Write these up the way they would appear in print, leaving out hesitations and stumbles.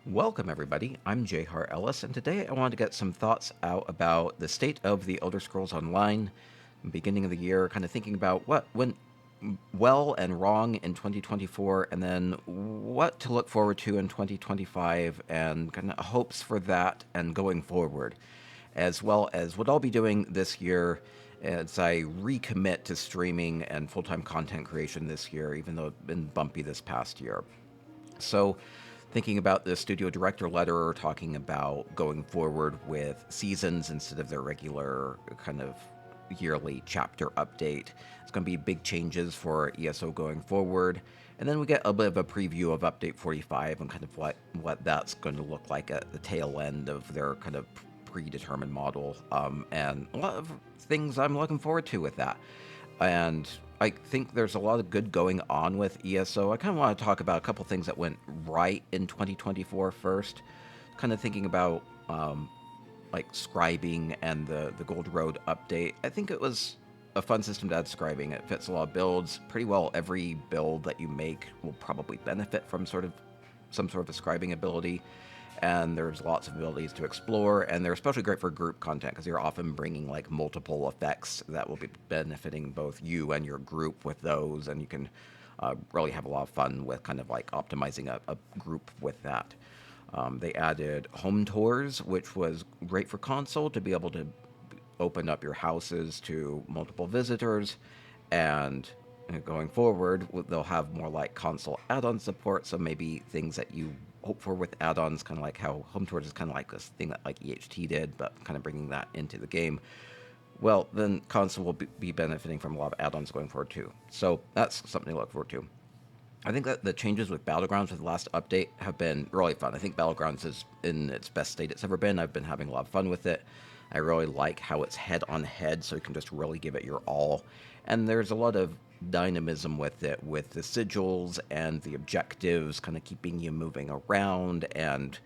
Welcome, everybody. I'm J. Har Ellis, and today I wanted to get some thoughts out about the state of the Elder Scrolls Online, beginning of the year, kind of thinking about what went well and wrong in 2024, and then what to look forward to in 2025, and kind of hopes for that and going forward, as well as what I'll be doing this year as I recommit to streaming and full-time content creation this year, even though it's been bumpy this past year. So, thinking about the studio director letter, talking about going forward with seasons instead of their regular kind of yearly chapter update. It's going to be big changes for ESO going forward. And then we get a bit of a preview of Update 45 and kind of what that's going to look like at the tail end of their kind of predetermined model. And a lot of things I'm looking forward to with that. And I think there's a lot of good going on with ESO. I kind of want to talk about a couple things that went right in 2024 first. Kind of thinking about like scribing and the Gold Road update. I think it was a fun system to add scribing. It fits a lot of builds. Pretty well every build that you make will probably benefit from some sort of a scribing ability. And there's lots of abilities to explore, and they're especially great for group content because you're often bringing like multiple effects that will be benefiting both you and your group with those, and you can really have a lot of fun with kind of like optimizing a group with that. They added home tours, which was great for console to be able to open up your houses to multiple visitors, and going forward, they'll have more like console add-on support, so maybe things that you hope for with add-ons, kind of like how Home Tours is kind of like this thing that like EHT did, but kind of bringing that into the game. Well, then console will be benefiting from a lot of add-ons going forward too. So that's something to look forward to. I think that the changes with Battlegrounds with the last update have been really fun. I think Battlegrounds is in its best state it's ever been. I've been having a lot of fun with it. I really like how it's head-on-head, so you can just really give it your all. And there's a lot of dynamism with it, with the sigils and the objectives kind of keeping you moving around, and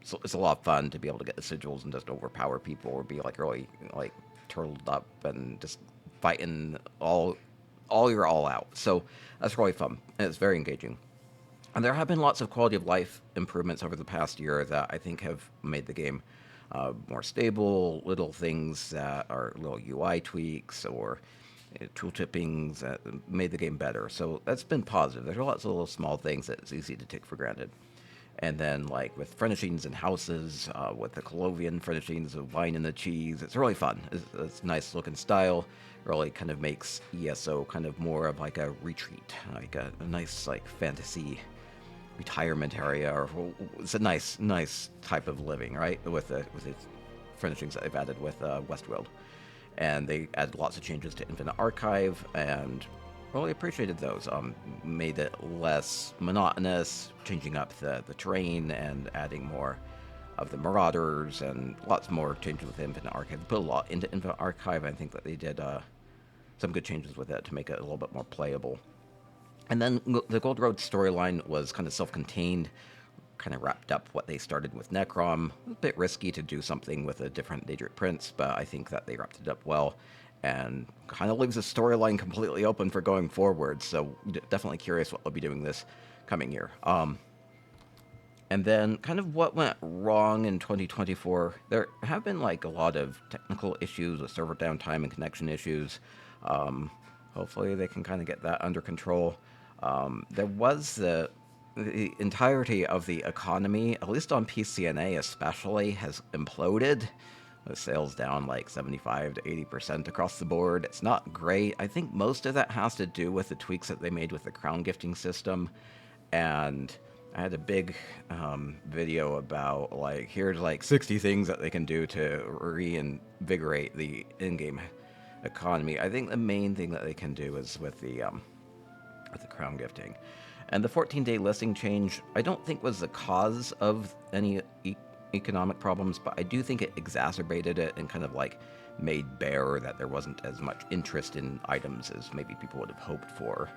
so it's a lot of fun to be able to get the sigils and just overpower people or be like really like turtled up and just fighting all you're all out. So that's really fun, and it's very engaging. And there have been lots of quality of life improvements over the past year that I think have made the game more stable, little things that are little UI tweaks or tool tippings that made the game better. So that's been positive. There's lots of little small things that it's easy to take for granted. And then, like with furnishings and houses, with the Colovian furnishings of wine and the cheese, it's really fun. It's nice look and style. Really kind of makes ESO kind of more of like a retreat, like a nice like fantasy retirement area, or it's a nice type of living, right? With the furnishings that they've added with Westworld. And they added lots of changes to Infinite Archive, and really appreciated those. Made it less monotonous, changing up the terrain and adding more of the Marauders, and lots more changes with Infinite Archive. They put a lot into Infinite Archive. I think that they did some good changes with it to make it a little bit more playable. And then the Gold Road storyline was kind of self-contained, kind of wrapped up what they started with Necrom. A bit risky to do something with a different Daedric Prince, but I think that they wrapped it up well, and kind of leaves the storyline completely open for going forward. So definitely curious what they'll be doing this coming year. And then kind of what went wrong in 2024. There have been like a lot of technical issues with server downtime and connection issues. Hopefully they can kind of get that under control. There was the entirety of the economy, at least on PCNA especially, has imploded. With sales down like 75 to 80% across the board. It's not great. I think most of that has to do with the tweaks that they made with the crown gifting system. And I had a big video about like, here's like 60 things that they can do to reinvigorate the in-game economy. I think the main thing that they can do is with the crown gifting. And the 14-day listing change, I don't think was the cause of any economic problems, but I do think it exacerbated it and kind of like made bare that there wasn't as much interest in items as maybe people would have hoped for.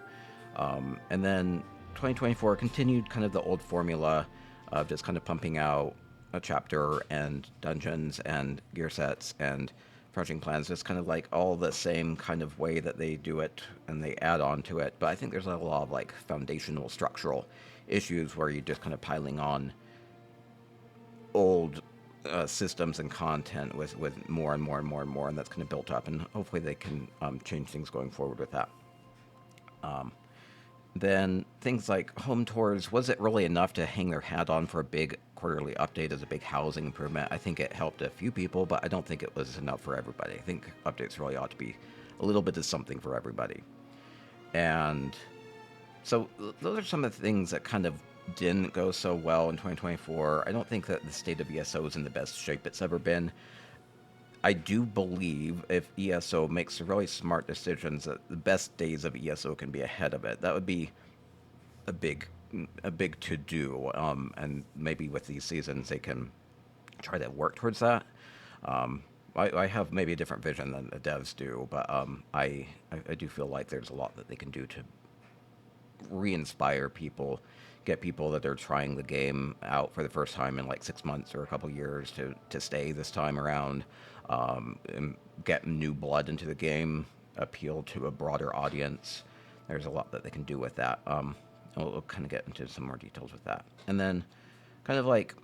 And then 2024 continued kind of the old formula of just kind of pumping out a chapter and dungeons and gear sets and project plans, just kind of like all the same kind of way that they do it and they add on to it. But I think there's a lot of like foundational structural issues where you're just kind of piling on old systems and content with more and more and more and more, and that's kind of built up. And hopefully they can change things going forward with that. Then things like home tours, was it really enough to hang their hat on for a big quarterly update as a big housing improvement? I think it helped a few people, but I don't think it was enough for everybody. I think updates really ought to be a little bit of something for everybody. And so those are some of the things that kind of didn't go so well in 2024. I don't think that the state of ESO is in the best shape it's ever been. I do believe if ESO makes really smart decisions, that the best days of ESO can be ahead of it. That would be a big, a big to do, and maybe with these seasons they can try to work towards that. I have maybe a different vision than the devs do, but I do feel like there's a lot that they can do to re-inspire people, get people that are trying the game out for the first time in like 6 months or a couple years to stay this time around, and get new blood into the game, appeal to a broader audience. There's a lot that they can do with that. We'll kind of get into some more details with that. And then kind of like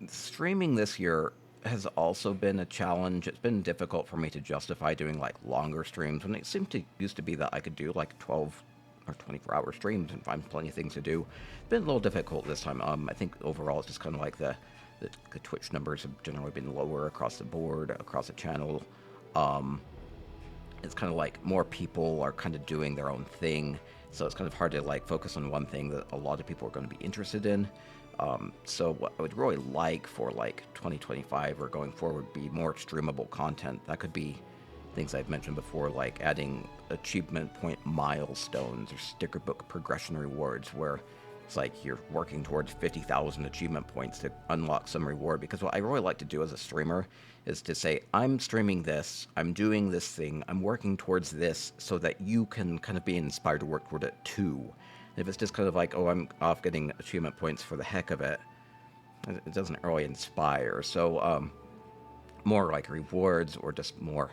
streaming this year has also been a challenge. It's been difficult for me to justify doing like longer streams when it seemed to used to be that I could do like 12 or 24-hour streams and find plenty of things to do. It's been a little difficult this time. I think overall it's just kind of like the Twitch numbers have generally been lower across the board, across the channel. It's kind of like more people are kind of doing their own thing, so it's kind of hard to like focus on one thing that a lot of people are going to be interested in. So what I would really like for like 2025 or going forward would be more streamable content. That could be things I've mentioned before, like adding achievement point milestones or sticker book progression rewards, where it's like you're working towards 50,000 achievement points to unlock some reward. Because what I really like to do as a streamer is to say, I'm streaming this, I'm doing this thing, I'm working towards this, so that you can kind of be inspired to work toward it too. And if it's just kind of like, oh, I'm off getting achievement points for the heck of it, it doesn't really inspire. So more like rewards or just more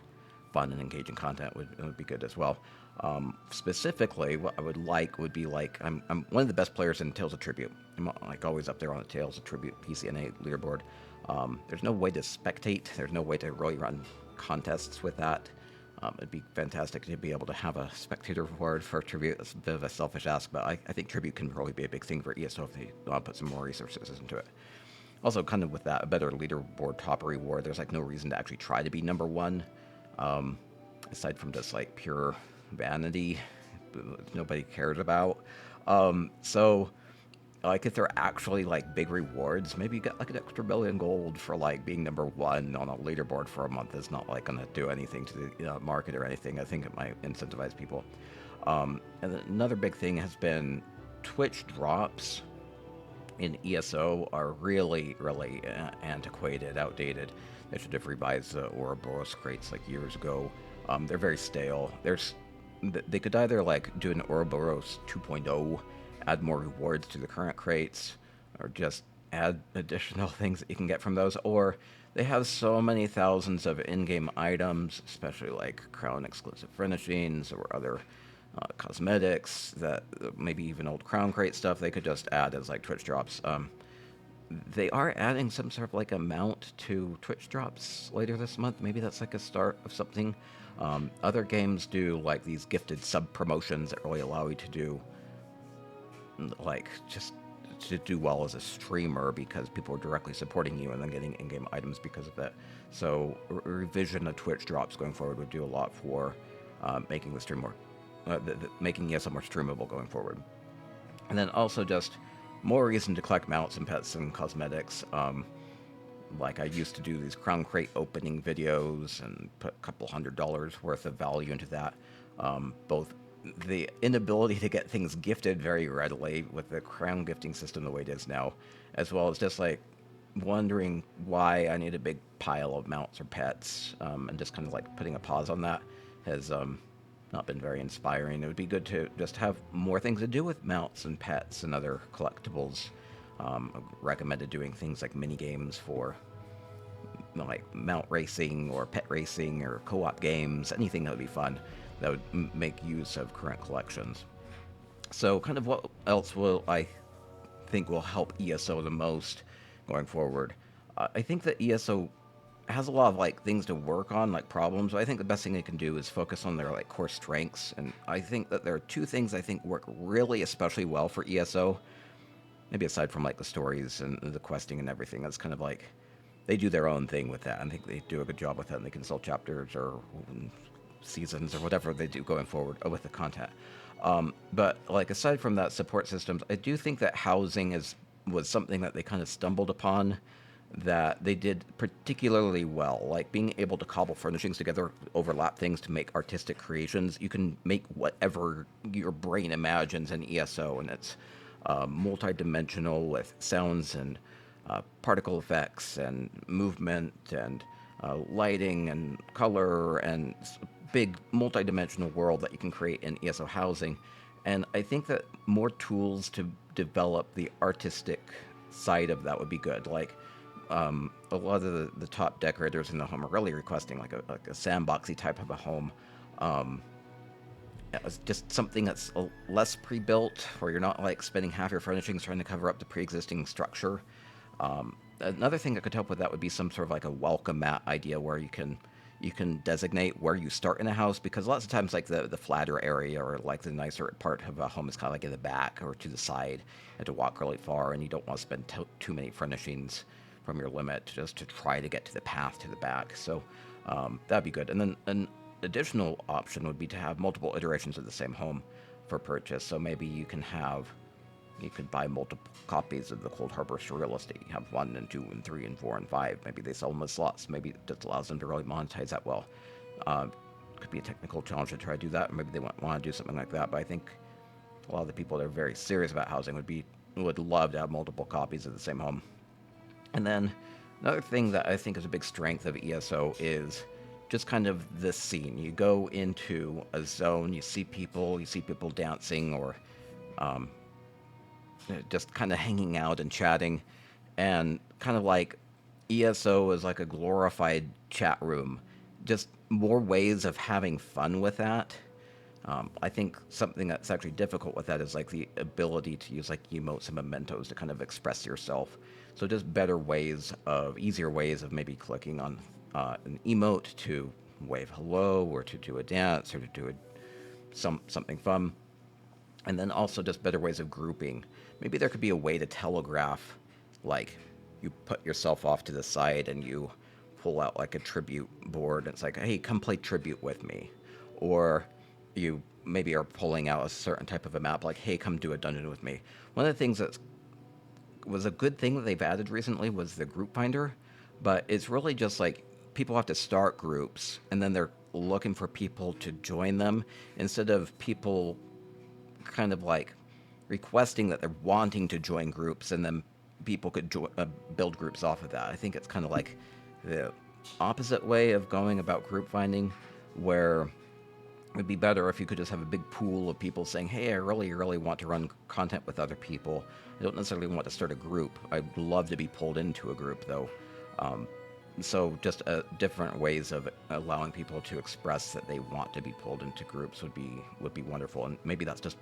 fun and engaging content would be good as well. Specifically, what I would like would be like, I'm one of the best players in Tales of Tribute. I'm like always up there on the Tales of Tribute PCNA leaderboard. There's no way to spectate. There's no way to really run contests with that. It'd be fantastic to be able to have a spectator reward for Tribute. That's a bit of a selfish ask, but I think Tribute can really be a big thing for ESO if they put some more resources into it. Also, kind of with that, a better leaderboard top reward, there's like no reason to actually try to be number one. Aside from just like pure vanity, nobody cares about. So like if they're actually like big rewards, maybe you get like an extra billion gold for like being number one on a leaderboard for a month. Is not like gonna do anything to the market or anything. I think it might incentivize people. And another big thing has been Twitch drops in ESO are really, really antiquated, outdated. They should have revised the Ouroboros crates like years ago. They're very stale. They could either like do an Ouroboros 2.0, add more rewards to the current crates, or just add additional things that you can get from those, or they have so many thousands of in-game items, especially like Crown exclusive furnishings or other cosmetics, that maybe even old Crown crate stuff they could just add as like Twitch drops. They are adding some sort of like amount to Twitch drops later this month. Maybe that's like a start of something. Other games do like these gifted sub promotions that really allow you to do like just to do well as a streamer because people are directly supporting you and then getting in-game items because of that. So revision of Twitch drops going forward would do a lot for making the stream more, making ESO more streamable going forward. And then also just more reason to collect mounts and pets and cosmetics. Like I used to do these Crown Crate opening videos and put a couple $100 worth of value into that. Both the inability to get things gifted very readily with the Crown gifting system the way it is now, as well as just like wondering why I need a big pile of mounts or pets, and just kind of like putting a pause on that has not been very inspiring. It would be good to just have more things to do with mounts and pets and other collectibles. Recommended doing things like mini games for like mount racing or pet racing or co-op games, anything that would be fun that would make use of current collections. So kind of what else will I think will help ESO the most going forward. I think that ESO has a lot of like things to work on, like problems. But I think the best thing they can do is focus on their like core strengths. And I think that there are two things I think work really especially well for ESO. Maybe aside from like the stories and the questing and everything, that's kind of like they do their own thing with that. I think they do a good job with that, and they can sell chapters or seasons or whatever they do going forward with the content. But like aside from that, support systems, I do think that housing is was something that they kind of stumbled upon that they did particularly well, like being able to cobble furnishings together, overlap things to make artistic creations. You can make whatever your brain imagines in ESO, and it's multi-dimensional with sounds and particle effects and movement and lighting and color and big multi-dimensional world that you can create in ESO housing. And I think that more tools to develop the artistic side of that would be good. Like a lot of the top decorators in the home are really requesting like a sandboxy type of a home. It's just something that's less pre-built, where you're not like spending half your furnishings trying to cover up the pre-existing structure. Another thing that could help with that would be some sort of like a welcome mat idea where you can designate where you start in a house, because lots of times like the flatter area or like the nicer part of a home is kind of like in the back or to the side. You have to walk really far, and you don't want to spend too many furnishings from your limit just to try to get to the path to the back. So that'd be good. And then an additional option would be to have multiple iterations of the same home for purchase. So maybe you could buy multiple copies of the Cold Harbor Surrealist. You have 1 and 2 and 3 and 4 and 5. Maybe they sell them as slots. Maybe it just allows them to really monetize that well. Could be a technical challenge to try to do that, or maybe they want to do something like that. But I think a lot of the people that are very serious about housing would love to have multiple copies of the same home. And then another thing that I think is a big strength of ESO is just kind of this scene. You go into a zone, you see people dancing or just kind of hanging out and chatting, and kind of like ESO is like a glorified chat room. Just more ways of having fun with that. I think something that's actually difficult with that is like the ability to use like emotes and mementos to kind of express yourself. So just easier ways of maybe clicking on an emote to wave hello or to do a dance or to do something fun. And then also just better ways of grouping. Maybe there could be a way to telegraph, like you put yourself off to the side and you pull out like a tribute board and it's like, hey, come play tribute with me. Or you maybe are pulling out a certain type of a map, like, hey, come do a dungeon with me. One of the things that was a good thing that they've added recently was the group finder, but it's really just like people have to start groups and then they're looking for people to join them instead of people kind of like requesting that they're wanting to join groups and then people could build groups off of that. I think it's kind of like the opposite way of going about group finding, where it would be better if you could just have a big pool of people saying, hey, I really, really want to run content with other people. I don't necessarily want to start a group. I'd love to be pulled into a group, though. So just different ways of allowing people to express that they want to be pulled into groups would be wonderful. And maybe that's just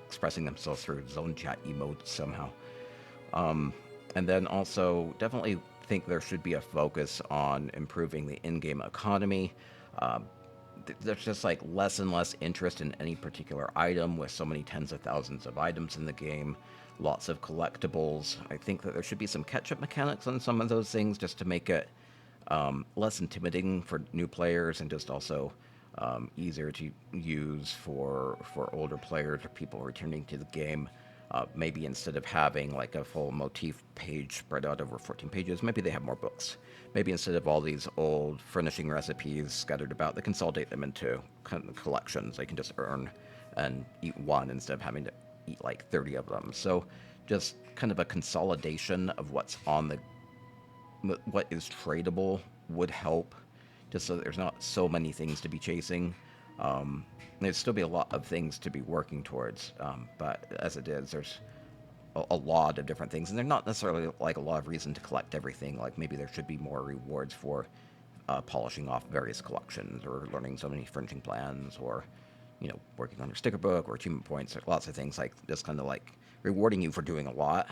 expressing themselves through zone chat emotes somehow. And then also definitely think there should be a focus on improving the in-game economy. There's just like less and less interest in any particular item with so many tens of thousands of items in the game, lots of collectibles. I think that there should be some catch-up mechanics on some of those things just to make it less intimidating for new players and just also easier to use for older players or people returning to the game. Maybe instead of having like a full motif page spread out over 14 pages, maybe they have more books. Maybe instead of all these old furnishing recipes scattered about, they consolidate them into kind of collections. They can just earn and eat one instead of having to eat like 30 of them. So just kind of a consolidation of what is tradable would help, just so that there's not so many things to be chasing. There'd still be a lot of things to be working towards, but as it is, there's a lot of different things, and there's not necessarily like a lot of reason to collect everything. Like maybe there should be more rewards for polishing off various collections, or learning so many furnishing plans, or working on your sticker book, or achievement points. There's lots of things like just kind of like rewarding you for doing a lot.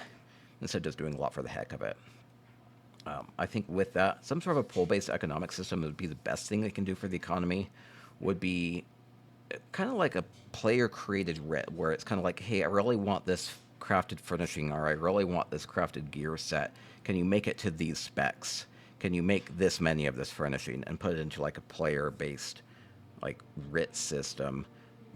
instead of just doing a lot for the heck of it. I think with that, some sort of a pull-based economic system would be the best thing they can do for the economy. Would be kind of like a player-created writ, where it's kind of like, hey, I really want this crafted furnishing, or I really want this crafted gear set. Can you make it to these specs? Can you make this many of this furnishing and put it into like a player-based like writ system?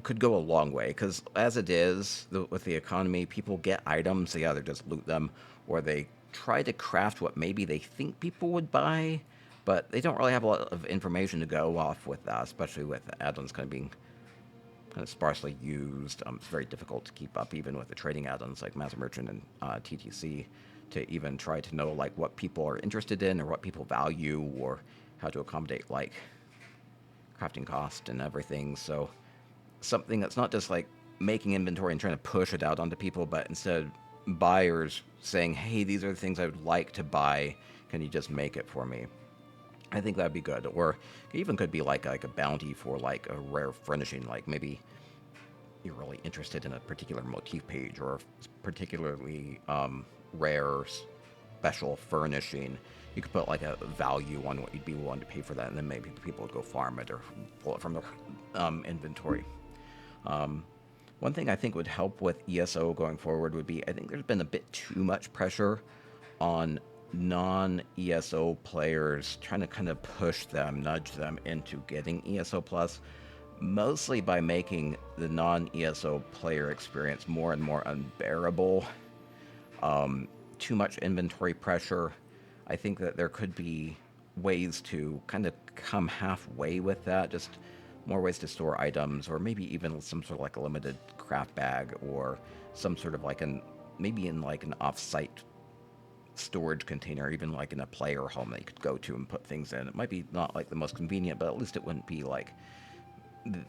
Could go a long way, because as it is with the economy, people get items, they either just loot them or they try to craft what maybe they think people would buy, but they don't really have a lot of information to go off with that, especially with add-ons kind of being kind of sparsely used. It's very difficult to keep up, even with the trading add-ons like Master Merchant and TTC, to even try to know like what people are interested in or what people value or how to accommodate like crafting cost and everything. So something that's not just like making inventory and trying to push it out onto people, but instead buyers saying, hey, these are the things I would like to buy. Can you just make it for me? I think that'd be good. Or it even could be like a bounty for like a rare furnishing. Like maybe you're really interested in a particular motif page or particularly rare special furnishing. You could put like a value on what you'd be willing to pay for that, and then maybe people would go farm it or pull it from their inventory. One thing I think would help with ESO going forward would be, I think there's been a bit too much pressure on non-ESO players, trying to kind of push them, nudge them into getting ESO Plus, mostly by making the non-ESO player experience more and more unbearable. Too much inventory pressure. I think that there could be ways to kind of come halfway with that, just more ways to store items, or maybe even some sort of like a limited craft bag, or some sort of like maybe in like an off-site storage container, even like in a player home that you could go to and put things in. It might be not like the most convenient, but at least it wouldn't be like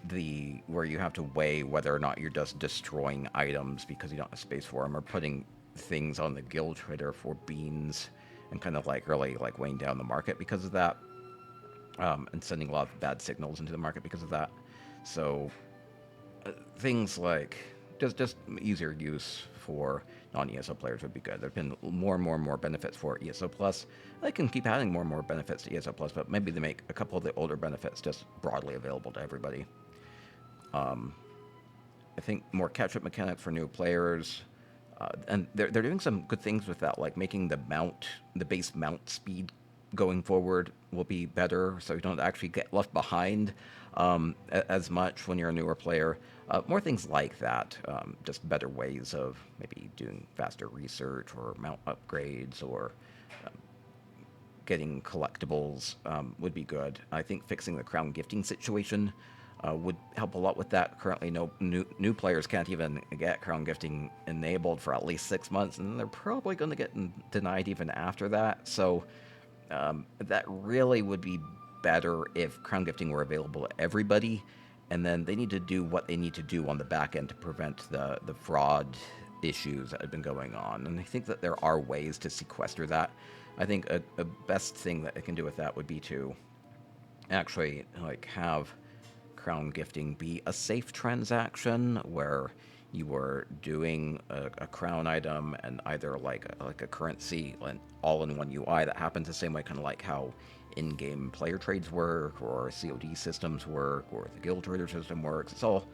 the where you have to weigh whether or not you're just destroying items because you don't have space for them, or putting things on the guild trader for beans and kind of like really like weighing down the market because of that, and sending a lot of bad signals into the market because of that. So things like just easier use for non-ESO players would be good. There have been more and more benefits for ESO Plus. They can keep adding more and more benefits to ESO Plus, but maybe they make a couple of the older benefits just broadly available to everybody. I think more catch-up mechanics for new players. And they're doing some good things with that, like making the base mount speed going forward will be better, so you don't actually get left behind as much when you're a newer player. More things like that, just better ways of maybe doing faster research or mount upgrades, or getting collectibles would be good. I think fixing the crown gifting situation would help a lot with that. Currently, no new players can't even get crown gifting enabled for at least 6 months, and they're probably going to get denied even after that. So that really would be better if crown gifting were available to everybody, and then they need to do what they need to do on the back end to prevent the fraud issues that have been going on. And I think that there are ways to sequester that. I think a best thing that they can do with that would be to actually like have crown gifting be a safe transaction, where you were doing a crown item and either like a currency all in one UI that happens the same way, kind of like how in-game player trades work, or COD systems work, or the guild trader system works. It's all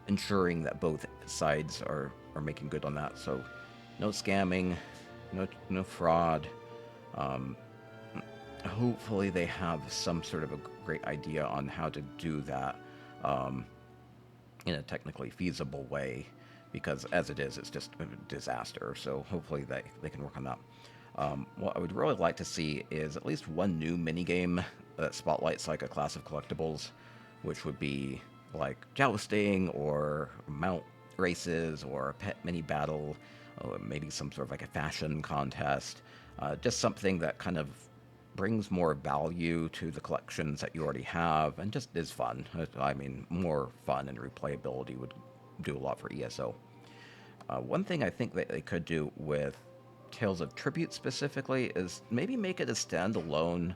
ensuring that both sides are making good on that. So no scamming, no fraud. Hopefully they have some sort of a great idea on how to do that in a technically feasible way, because as it is, it's just a disaster. So hopefully they can work on that. What I would really like to see is at least one new minigame that spotlights like a class of collectibles, which would be like jousting, or mount races, or a pet mini battle, or maybe some sort of like a fashion contest. Just something that kind of brings more value to the collections that you already have, and just is fun. I mean, more fun and replayability would do a lot for ESO. One thing I think that they could do with Tales of Tribute specifically is maybe make it a standalone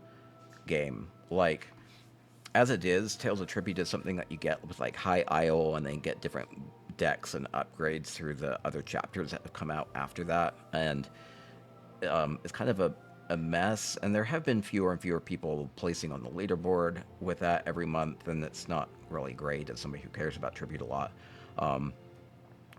game. Like, as it is, Tales of Tribute is something that you get with like High Isle, and then get different decks and upgrades through the other chapters that have come out after that. And is kind of a mess, and there have been fewer and fewer people placing on the leaderboard with that every month, and it's not really great as somebody who cares about tribute a lot. Um,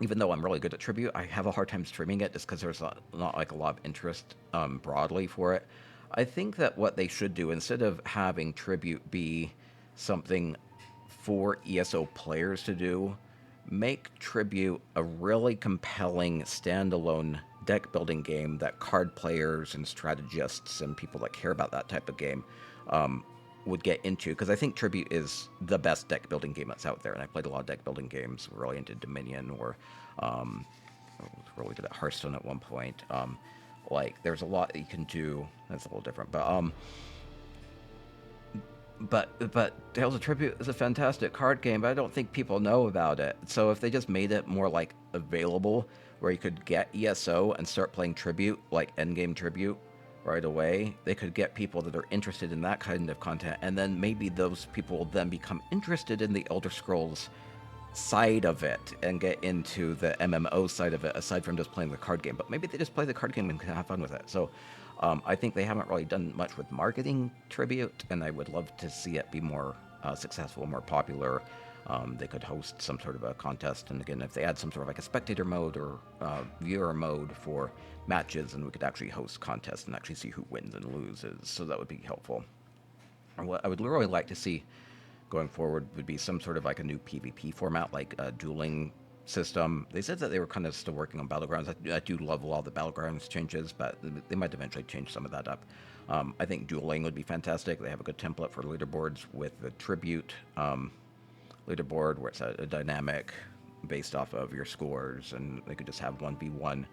Even though I'm really good at tribute, I have a hard time streaming it just because there's not like a lot of interest broadly for it. I think that what they should do, instead of having tribute be something for ESO players to do, make tribute a really compelling standalone deck building game that card players and strategists and people that care about that type of game um, would get into, because I think Tribute is the best deck building game that's out there, and I played a lot of deck building games. Really into Dominion, or I was really good at Hearthstone at one point. Like there's a lot that you can do. That's a little different, but Tales of Tribute is a fantastic card game, but I don't think people know about it. So if they just made it more like available, where you could get ESO and start playing Tribute, like endgame Tribute, right away, they could get people that are interested in that kind of content, and then maybe those people will then become interested in the Elder Scrolls side of it and get into the MMO side of it, aside from just playing the card game. But maybe they just play the card game and can have fun with it. So I think they haven't really done much with marketing Tribute, and I would love to see it be more successful, more popular. They could host some sort of a contest, and again, if they add some sort of like a spectator mode or viewer mode for matches, and we could actually host contests and actually see who wins and loses, so that would be helpful. And what I would really like to see going forward would be some sort of like a new PvP format, like a dueling system. They said that they were kind of still working on Battlegrounds. I do love a lot of the Battlegrounds changes, but they might eventually change some of that up. I think dueling would be fantastic. They have a good template for leaderboards with the Tribute leaderboard, where it's a dynamic based off of your scores, and they could just have 1v1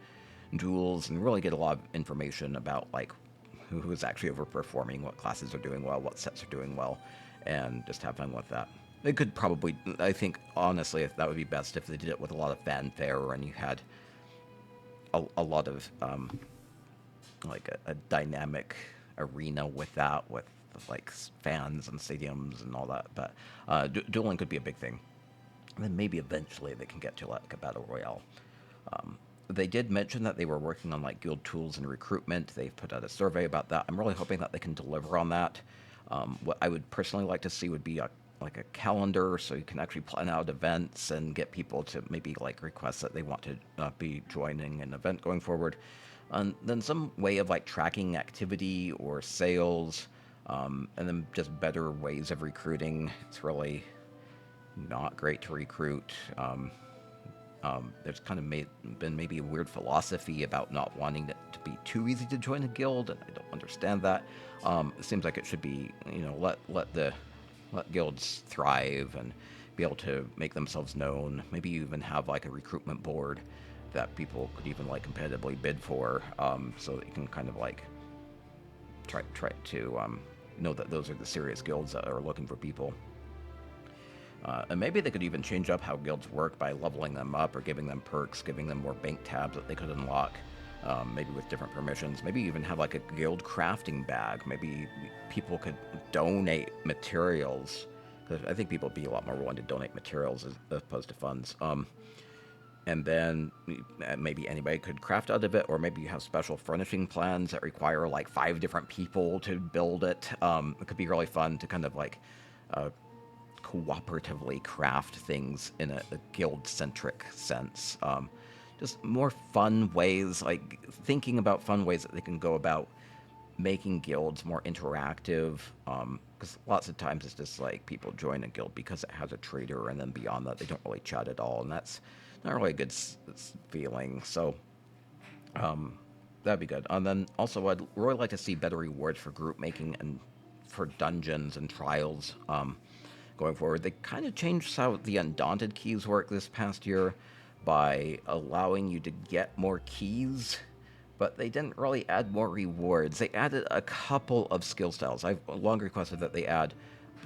duels and really get a lot of information about like who's actually overperforming, what classes are doing well, what sets are doing well, and just have fun with that. They could probably, I think, honestly, if that would be best if they did it with a lot of fanfare and you had a lot of like a dynamic arena with that, with like fans and stadiums and all that. But dueling could be a big thing. And then maybe eventually they can get to like a battle royale. They did mention that they were working on like guild tools and recruitment. They've put out a survey about that. I'm really hoping that they can deliver on that. What I would personally like to see would be like a calendar, so you can actually plan out events and get people to maybe like request that they want to be joining an event going forward. And then some way of like tracking activity or sales, and then just better ways of recruiting. It's really not great to recruit. There's kind of been maybe a weird philosophy about not wanting it to be too easy to join a guild, and I don't understand that. It seems like it should be, let guilds thrive and be able to make themselves known. Maybe even have like a recruitment board that people could even like competitively bid for, so that you can kind of like try to know that those are the serious guilds that are looking for people. And maybe they could even change up how guilds work by leveling them up or giving them perks, giving them more bank tabs that they could unlock, maybe with different permissions. Maybe even have like a guild crafting bag. Maybe people could donate materials. I think people would be a lot more willing to donate materials as opposed to funds. And then maybe anybody could craft out of it, or maybe you have special furnishing plans that require like 5 different people to build it. It could be really fun to kind of like cooperatively craft things in a guild-centric sense. Just more fun ways, like thinking about fun ways that they can go about making guilds more interactive. Because lots of times it's just like people join a guild because it has a trader, and then beyond that they don't really chat at all, and that's not really a good feeling. So that'd be good. And then also I'd really like to see better rewards for group making and for dungeons and trials. Going forward, they kind of changed how the Undaunted keys work this past year by allowing you to get more keys, but they didn't really add more rewards. They added a couple of skill styles. I've long requested that they add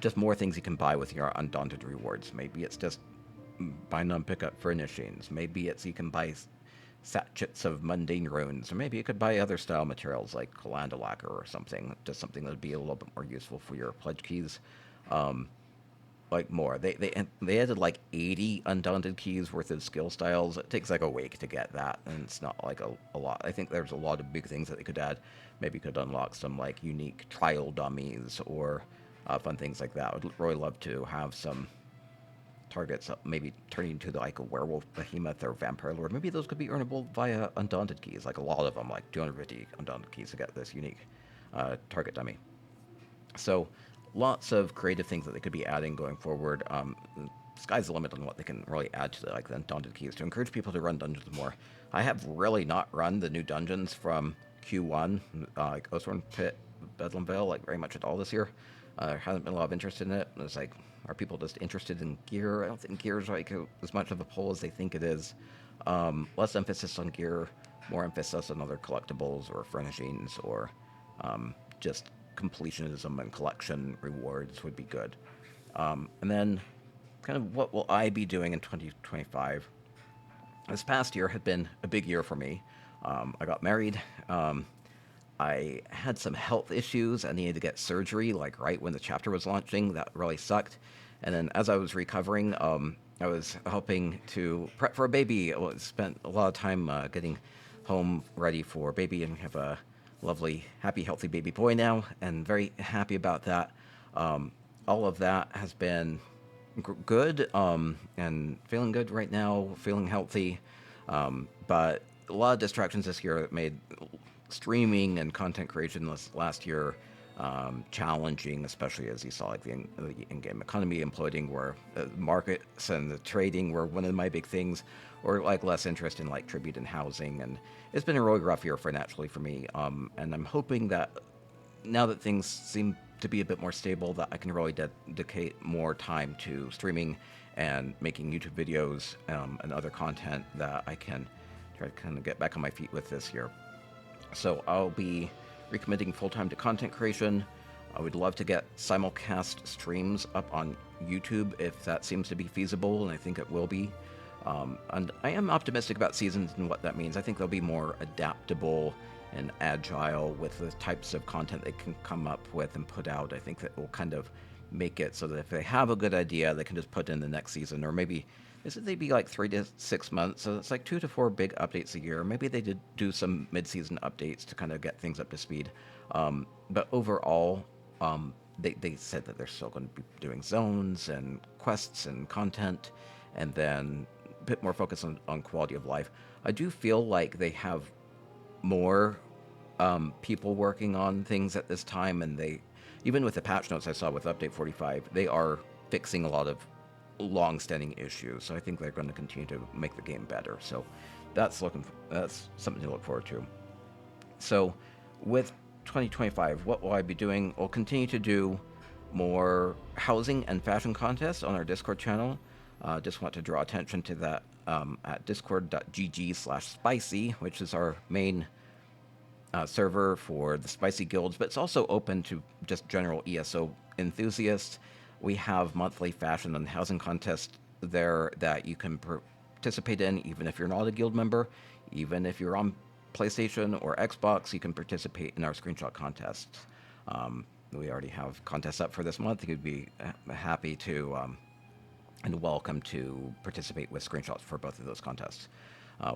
just more things you can buy with your Undaunted rewards. Maybe it's just buy non-pickup furnishings. Maybe it's you can buy sachets of mundane runes, or maybe you could buy other style materials like Calanda lacquer or something, just something that would be a little bit more useful for your pledge keys. like more. They added like 80 undaunted keys worth of skill styles. It takes like a week to get that, and it's not like a lot. I think there's a lot of big things that they could add. Maybe could unlock some like unique trial dummies or fun things like that. I'd really love to have some targets maybe turning into like a werewolf behemoth or vampire lord. Maybe those could be earnable via undaunted keys, like a lot of them, like 250 undaunted keys to get this unique target dummy. So lots of creative things that they could be adding going forward. Sky's the limit on what they can really add to like the undaunted keys to encourage people to run dungeons more. I have really not run the new dungeons from Q1, like Oathsworn Pit, Bedlam Vale, like very much at all this year. There hasn't been a lot of interest in it. It's like, are people just interested in gear? I don't think gear is like as much of a pull as they think it is. Less emphasis on gear, more emphasis on other collectibles or furnishings or just completionism and collection rewards would be good. And then, kind of, what will I be doing in 2025? This past year had been a big year for me. I got married. I had some health issues. I needed to get surgery, like right when the chapter was launching. That really sucked. And then as I was recovering, I was helping to prep for a baby. I spent a lot of time getting home ready for a baby, and we have a lovely, happy, healthy baby boy now, and very happy about that. All of that has been good, and feeling good right now, feeling healthy. But a lot of distractions this year that made streaming and content creation last year challenging, especially as you saw like the in-game economy imploding, where the markets and the trading were one of my big things, or like less interest in like tribute and housing, and it's been a really rough year financially for me. And I'm hoping that now that things seem to be a bit more stable, that I can really dedicate more time to streaming and making YouTube videos and other content that I can try to kind of get back on my feet with this year. So I'll be recommitting full-time to content creation. I would love to get simulcast streams up on YouTube if that seems to be feasible, and I think it will be. And I am optimistic about seasons and what that means. I think they'll be more adaptable and agile with the types of content they can come up with and put out. I think that will kind of make it so that if they have a good idea, they can just put in the next season, or maybe they'd be like 3 to 6 months, so it's like 2 to 4 big updates a year. Maybe they did do some mid-season updates to kind of get things up to speed. But overall, they said that they're still going to be doing zones and quests and content, and then a bit more focus on quality of life. I do feel like they have more people working on things at this time, and they, even with the patch notes I saw with Update 45, they are fixing a lot of long-standing issues. So I think they're going to continue to make the game better. So that's something to look forward to. So with 2025, what will I be doing? We'll continue to do more housing and fashion contests on our Discord channel. Just want to draw attention to that at discord.gg/spicy, which is our main server for the spicy guilds, but it's also open to just general ESO enthusiasts. We have monthly fashion and housing contests there that you can participate in, even if you're not a guild member. Even if you're on PlayStation or Xbox, you can participate in our screenshot contests. We already have contests up for this month. You'd be happy to and welcome to participate with screenshots for both of those contests.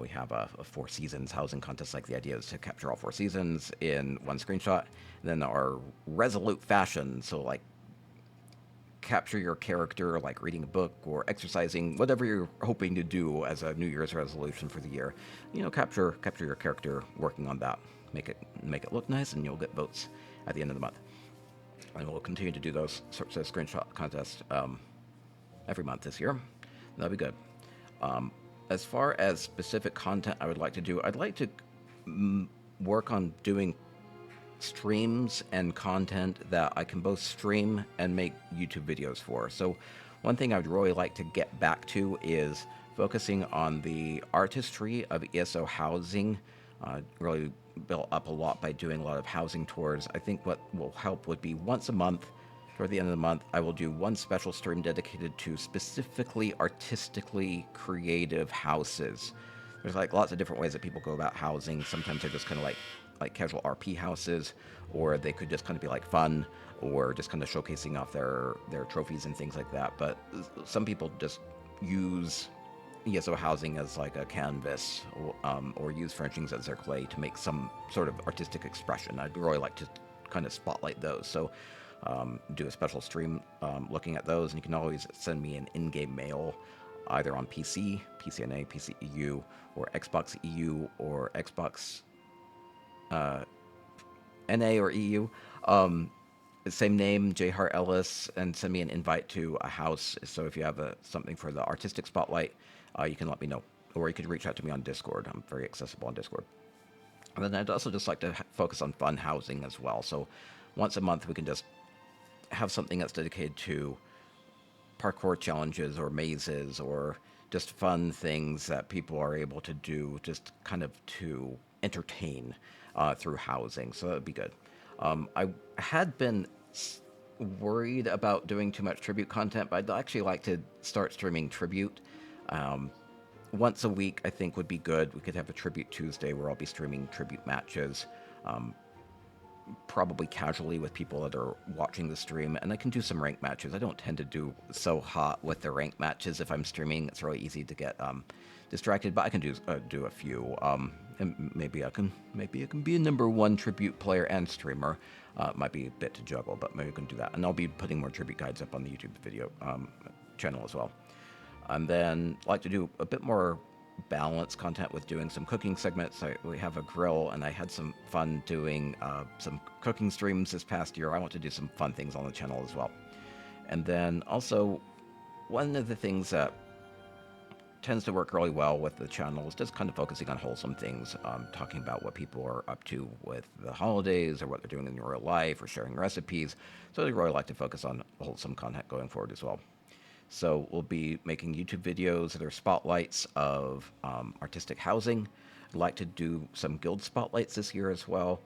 We have a 4 seasons housing contest. Like, the idea is to capture all 4 seasons in one screenshot. And then our resolute fashion, so like capture your character, like reading a book or exercising, whatever you're hoping to do as a New Year's resolution for the year. Capture your character working on that. Make it look nice, and you'll get votes at the end of the month. And we'll continue to do those sorts of screenshot contests every month this year. That'll be good. As far as specific content I would like to do, I'd like to work on doing streams and content that I can both stream and make YouTube videos for. So one thing I would really like to get back to is focusing on the artistry of ESO housing. Really built up a lot by doing a lot of housing tours. I think what will help would be once a month, toward the end of the month, I will do one special stream dedicated to specifically artistically creative houses. There's like lots of different ways that people go about housing. Sometimes they're just kind of like like casual RP houses, or they could just kind of be like fun, or just kind of showcasing off their trophies and things like that. But some people just use ESO housing as like a canvas, or use furnishings as their clay to make some sort of artistic expression. I'd really like to kind of spotlight those. So do a special stream looking at those, and you can always send me an in-game mail either on PC, PCNA, PCEU, or Xbox EU, or Xbox NA or EU. Same name, J. Hart Ellis, and send me an invite to a house. So if you have something for the artistic spotlight, you can let me know. Or you could reach out to me on Discord. I'm very accessible on Discord. And then I'd also just like to focus on fun housing as well. So once a month, we can just have something that's dedicated to parkour challenges or mazes or just fun things that people are able to do just kind of to entertain through housing. So that would be good. I had been worried about doing too much tribute content, but I'd actually like to start streaming tribute. Once a week, I think, would be good. We could have a Tribute Tuesday where I'll be streaming tribute matches, probably casually with people that are watching the stream, and I can do some ranked matches. I don't tend to do so hot with the ranked matches if I'm streaming. It's really easy to get distracted, but I can do a few. And maybe I can be a #1 tribute player and streamer. Might be a bit to juggle, but maybe I can do that. And I'll be putting more tribute guides up on the YouTube video channel as well. And then like to do a bit more balanced content with doing some cooking segments. We have a grill, and I had some fun doing some cooking streams this past year. I want to do some fun things on the channel as well. And then also, one of the things that tends to work really well with the channel is just kind of focusing on wholesome things, talking about what people are up to with the holidays or what they're doing in real life or sharing recipes. So I'd really like to focus on wholesome content going forward as well. So we'll be making YouTube videos that are spotlights of artistic housing. I'd like to do some guild spotlights this year as well.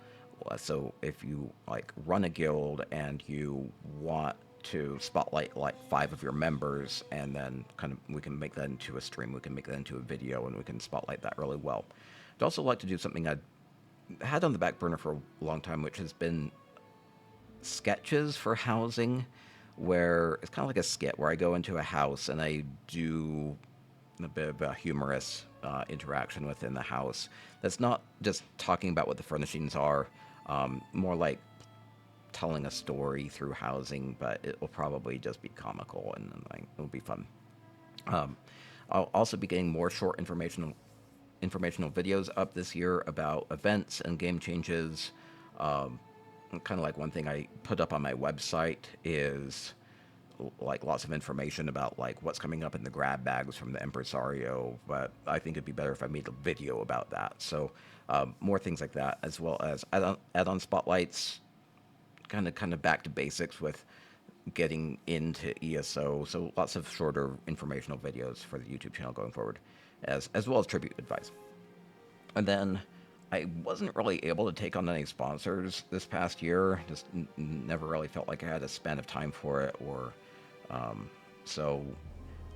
So if you like run a guild and you want to spotlight like 5 of your members, and then kind of we can make that into a stream, we can make that into a video, and we can spotlight that really well. I'd also like to do something I had on the back burner for a long time, which has been sketches for housing, where it's kind of like a skit where I go into a house and I do a bit of a humorous interaction within the house. That's not just talking about what the furnishings are, more like telling a story through housing, but it will probably just be comical, and like, it'll be fun. I'll also be getting more short informational videos up this year about events and game changes. Kind of like one thing I put up on my website is like lots of information about like what's coming up in the grab bags from the Empresario, but I think it'd be better if I made a video about that. So more things like that, as well as add-on spotlights, kind of back to basics with getting into ESO. So lots of shorter informational videos for the YouTube channel going forward, as well as tribute advice. And then I wasn't really able to take on any sponsors this past year. Just never really felt like I had a span of time for it, or so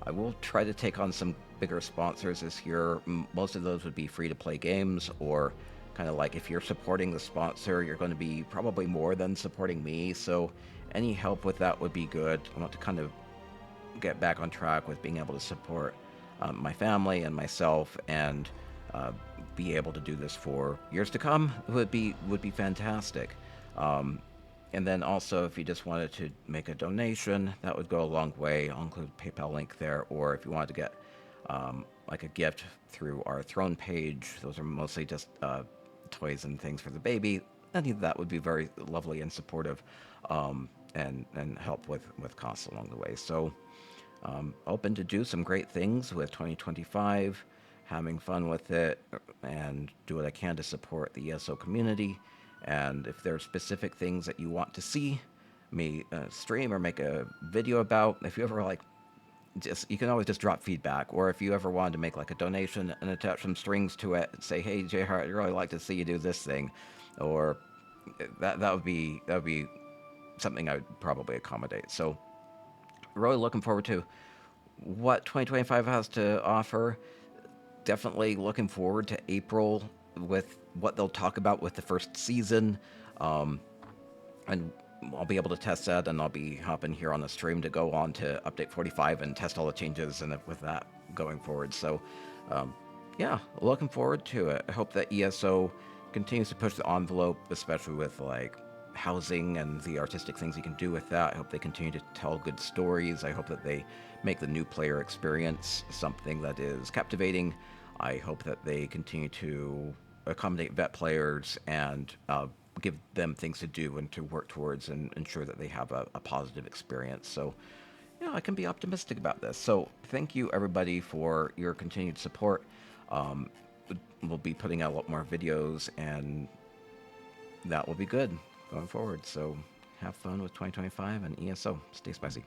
I will try to take on some bigger sponsors this year. Most of those would be free-to-play games, or kind of like if you're supporting the sponsor, you're going to be probably more than supporting me. So any help with that would be good. I want to kind of get back on track with being able to support my family and myself, and be able to do this for years to come would be fantastic. And then also, if you just wanted to make a donation, that would go a long way. I'll include a PayPal link there. Or if you wanted to get like a gift through our Throne page, those are mostly just toys and things for the baby. Any of that would be very lovely and supportive, and help with costs along the way. So open to do some great things with 2025, having fun with it, and do what I can to support the ESO community. And if there are specific things that you want to see me stream or make a video about, if you ever like, you can always just drop feedback. Or if you ever wanted to make like a donation and attach some strings to it and say, hey, J. Hart, I'd really like to see you do this thing, or that would be something I would probably accommodate. So really looking forward to what 2025 has to offer. Definitely looking forward to April with what they'll talk about with the first season. Um, and I'll be able to test that, and I'll be hopping here on the stream to go on to update 45 and test all the changes and with that going forward. So, um, yeah, looking forward to it. I hope that ESO continues to push the envelope, especially with like housing and the artistic things you can do with that. I hope they continue to tell good stories. I hope that they make the new player experience something that is captivating. I hope that they continue to accommodate vet players and give them things to do and to work towards and ensure that they have a positive experience. So, yeah, I can be optimistic about this. So, thank you everybody for your continued support. Um, we'll be putting out a lot more videos, and that will be good going forward. So, have fun with 2025 and ESO. Stay spicy.